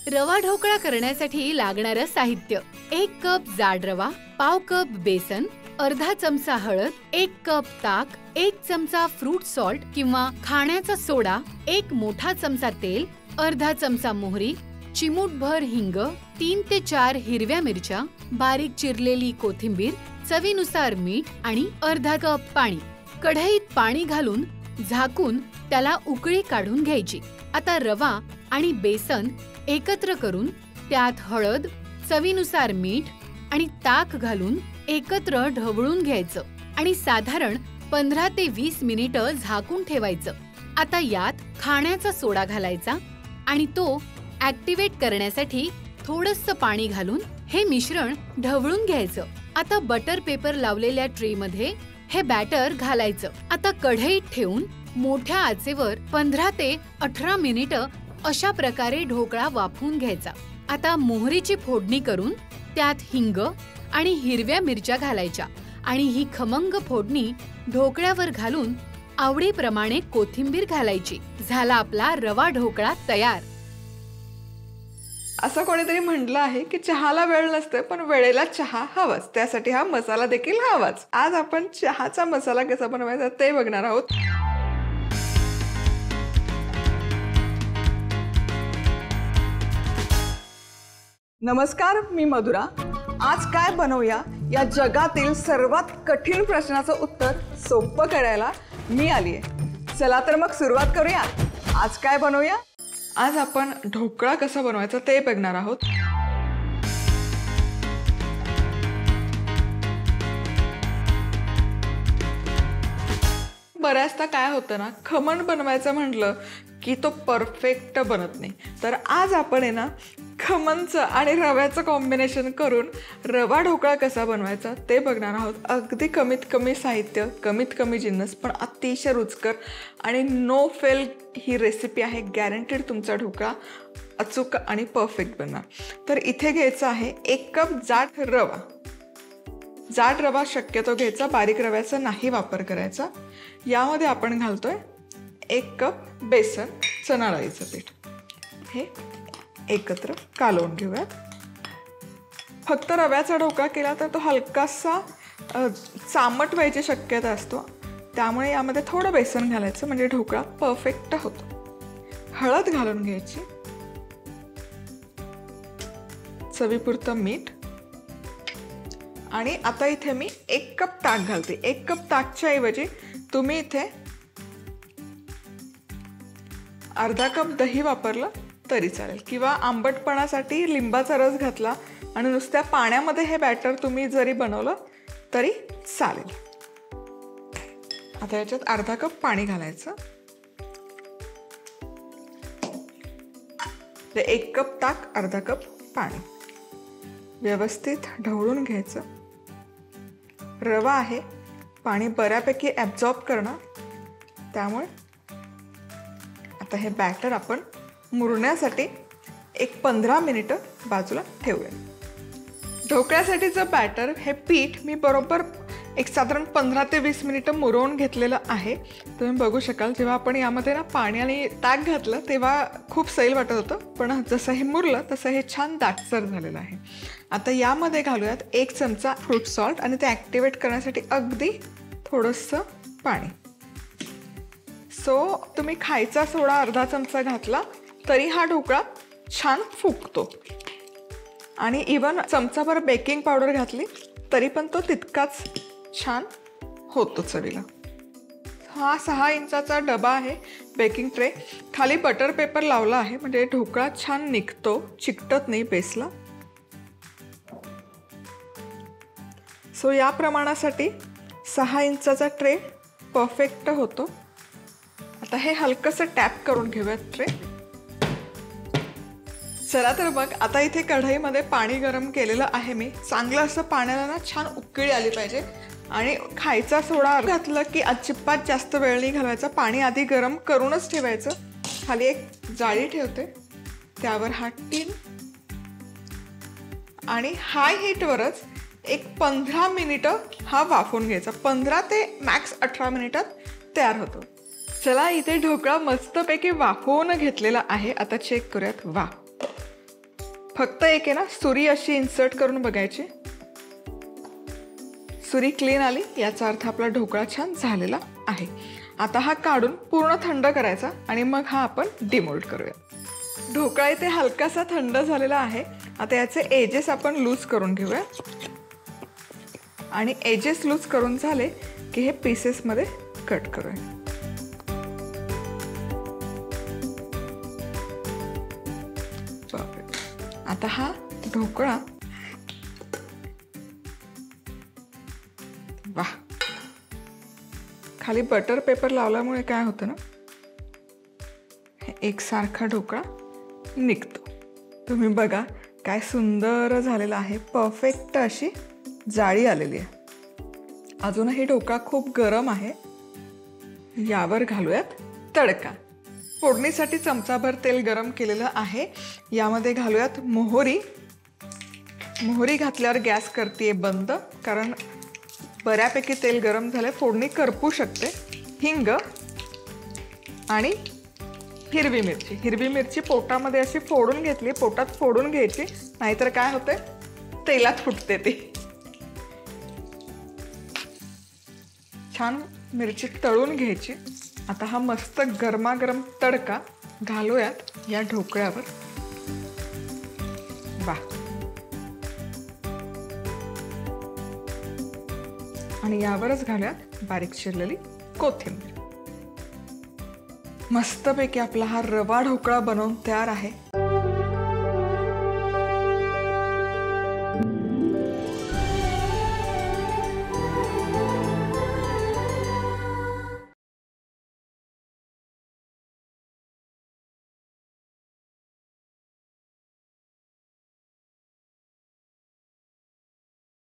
रवा ढोकळा करण्यासाठी लागणारं साहित्य: 1 कप जाड रवा, पाव कप बेसन, अर्धा चमचा हळद, 1 कप ताक, 1 चमचा फ्रूट सॉल्ट किंवा खाण्याचा सोडा, 1 मोठा चमचा तेल, अर्धा चमचा मोहरी, चिमूटभर हिंग, 3 ते 4 हिरव्या मिरच्या, बारीक चिरलेली कोथिंबीर, चवीनुसार मीठ आणि अर्धा कप पाणी. कढईत पाणी घालून झाकून त्याला उकळी काढून घ्यायची. आता रवा आणि बेसन एकत्र करून त्यात हळद, चवीनुसार मीठ आणि ताक घालून एकत्र ढवळून घ्यायचं आणि साधारण 15 ते 20 मिनिटं झाकून ठेवायचं. आता यात खाण्याचा सोडा घालायचा आणि तो ॲक्टिवेट करण्यासाठी थोडंसं पाणी घालून हे मिश्रण ढवळून घ्यायचं. आता बटर पेपर लावलेल्या ट्रेमध्ये हे बॅटर घालायचं. आता कढईत ठेवून मोठ्या आचेवर 15 ते 18 मिनिटं अशा प्रकारे ढोकळा वाफवून घ्यायचा. आता मोहरीची फोडणी करून त्यात हिंग आणि हिरव्या मिरच्या घालायच्या आणि ही खमंग फोडणी ढोकळ्यावर घालून आवडीप्रमाणे कोथिंबीर घालायची. झाला आपला रवा ढोकळा तयार. असं कोणीतरी म्हटलं आहे की चहाला वेळ नसते पण वेळेला चहा हवाच, त्यासाठी हा मसाला देखील हवाच. आज आपण चहाचा मसाला कसा बनवायचा ते बघणार आहोत. नमस्कार, मी मधुरा. आज काय बनवूया या जगातील सर्वात कठीण प्रश्नाचं उत्तर सोपं करायला मी आली आहे. चला तर मग सुरुवात करूया. आज काय बनवूया? आज आपण ढोकळा कसा बनवायचा ते बघणार आहोत. बऱ्याचदा काय होतं ना, खमण बनवायचं म्हटलं की तो परफेक्ट बनत नाही. तर आज आपण आहे ना खमणचं आणि रव्याचं कॉम्बिनेशन करून रवा ढोकळा कसा बनवायचा ते बघणार आहोत. अगदी कमीत कमी साहित्य, कमीत कमी जिन्नस, पण अतिशय रुचकर आणि नो फेल ही रेसिपी आहे. गॅरंटेड तुमचा ढोकळा अचूक आणि परफेक्ट बनणार. तर इथे घ्यायचं आहे 1 कप जाड रवा. जाड रवा शक्यतो घ्यायचा, बारीक रव्याचा नाही वापर करायचा. यामध्ये आपण घालतोय 1 कप बेसन, चणा डाळीचं पीठ. हे एकत्र कालवून घेऊयात. फक्त रव्याचा ढोकळा केला तर तो हलकासा चामट व्हायची शक्यता असतो, त्यामुळे यामध्ये थोडं बेसन घालायचं म्हणजे ढोकळा परफेक्ट होतो. हळद घालून घ्यायची, चवीपुरतं मीठ आणि आता इथे मी 1 कप ताक घालते. 1 कप ताकच्या ऐवजी तुम्ही इथे अर्धा कप दही वापरलं तरी चालेल किंवा आंबटपणासाठी लिंबाचा रस घातला आणि नुसत्या पाण्यामध्ये हे बॅटर तुम्ही जरी बनवलं तरी चालेल. आता याच्यात अर्धा कप पाणी घालायचं. 1 कप ताक, अर्धा कप पाणी. व्यवस्थित ढवळून घ्यायचं. रवा आहे, पाणी बऱ्यापैकी ॲब्झॉर्ब करणार, त्यामुळे आता हे बॅटर आपण मुरण्यासाठी 15 मिनिटं बाजूला ठेवूया. ढोकळ्यासाठीचं बॅटर हे पीठ मी बरोबर साधारण 15 ते 20 मिनिटं मुरवून घेतलेलं आहे. तुम्ही बघू शकाल, जेव्हा आपण यामध्ये ना पाणी आणि ताक घातलं तेव्हा खूप सैल वाटत होतं, पण जसं हे मुरलं तसं हे छान दाटसर झालेलं आहे. आता यामध्ये घालूयात 1 चमचा फ्रूट सॉल्ट आणि ते ॲक्टिवेट करण्यासाठी अगदी थोडंसं पाणी. सो तुम्ही खायचा सोडा अर्धा चमचा घातला तरी हा ढोकळा छान फुगतो आणि इवन चमचाभर बेकिंग पावडर घातली तरी पण तो तितकाच छान होतो चवीला. हा 6 इंचाचा डबा आहे बेकिंग ट्रे. खाली बटर पेपर लावला आहे म्हणजे ढोकळा छान निघतो, चिकटत नाही बेसला. सो या प्रमाणासाठी 6 इंचाचा ट्रे परफेक्ट होतो. आता हे हलकंसं टॅप करून घेऊयात ट्रे. चला तर मग आता इथे कढईमध्ये पाणी गरम केलेलं आहे मी. चांगलं असं पाण्याला ना छान उकळी आली पाहिजे आणि खायचा सोडा घातलं की अजिबात जास्त वेळ नाही घालवायचा. पाणी आधी गरम करूनच ठेवायचं. खाली एक जाळी ठेवते, त्यावर हा टीन आणि हाय हीटवरच 15 मिनिटं हा वाफवून घ्यायचा. 15 ते मॅक्स 18 मिनिटात तयार होतो. चला, इथे ढोकळा मस्तपैकी वाफवून घेतलेला आहे. आता चेक करूयात. वा, फक्त एक आहे ना सुरी अशी इन्सर्ट करून बघायची. सुरी क्लीन आली याचा अर्थ आपला ढोकळा छान झालेला आहे. आता हा काढून पूर्ण थंड करायचा आणि मग हा आपण डिमोल्ड करूया. ढोकळा इथे हलकासा थंड झालेला आहे. आता याचे एजेस आपण लूज करून घेऊया आणि एजेस लूज करून झाले की हे पीसेसमध्ये कट करूया. आता हा ढोकळा वाह, खाली बटर पेपर लावल्यामुळे काय होतं ना, एकसारखा ढोकळा निघतो. तुम्ही बघा काय सुंदर झालेला आहे. परफेक्ट अशी जाळी आलेली आहे. अजूनही ढोकळा खूप गरम आहे. यावर घालूयात तडका. फोडणीसाठी चमचाभर तेल गरम केलेलं आहे. यामध्ये घालूयात मोहरी. मोहरी घातल्यावर गॅस करते बंद, कारण बऱ्यापैकी तेल गरम झालं, फोडणी करपू शकते. हिंग आणि हिरवी मिरची. हिरवी मिरची पोटामध्ये अशी फोडून घेतली, पोटात फोडून घ्यायची, नाहीतर काय होते तेलात फुटते ती. छान मिरची तळून घ्यायची. आता हा मस्त गरमागरम तडका घालूयात या ढोकळ्यावर. वाह, आणि यावरच घालूयात बारीक चिरलेली कोथिंबीर. मस्तपैकी आपला हा रवा ढोकळा बनवून तयार आहे.